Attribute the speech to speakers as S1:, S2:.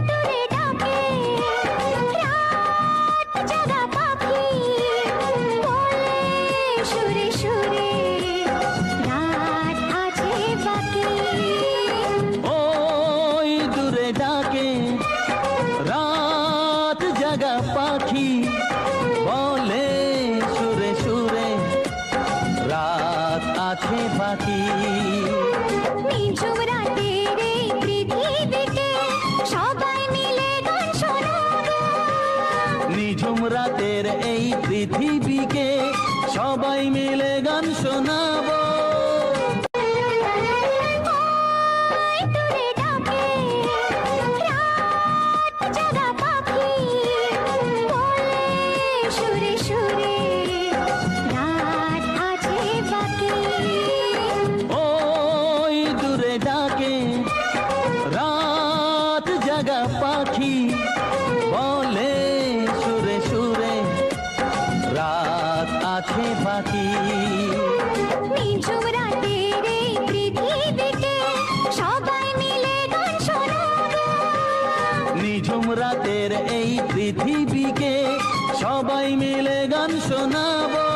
S1: দূরে ডাকে রাত জাগা পাখি বলে সুরে সুরে রাত আছে বাকি।
S2: ওই দূরে ডাকে রাত জাগা পাখি বলে সুরে সুরে রাত আছে বাকি।
S1: নিঝুম রাতের এই পৃথিবীতে সবাই মিলে গান শোনাবো।
S2: নিঝুম রাতের এই পৃথিবীকে সবাই মিলে গান শোনাবো।
S1: ওই দূরে ডাকে রাত জাগা পাখি বলে সুরে সুরে রাত আছে বাকি।
S2: ওই দূরে ডাকে রাত জাগা পাখি বলে সুরে সুরে রাত আছে বাকি।
S1: নিঝুম রাতের এই পৃথিবীতে সবাই মিলে গান শোনাবো।
S2: নিঝুম রাতের এই পৃথিবীকে সবাই মিলে গান শোনাবো।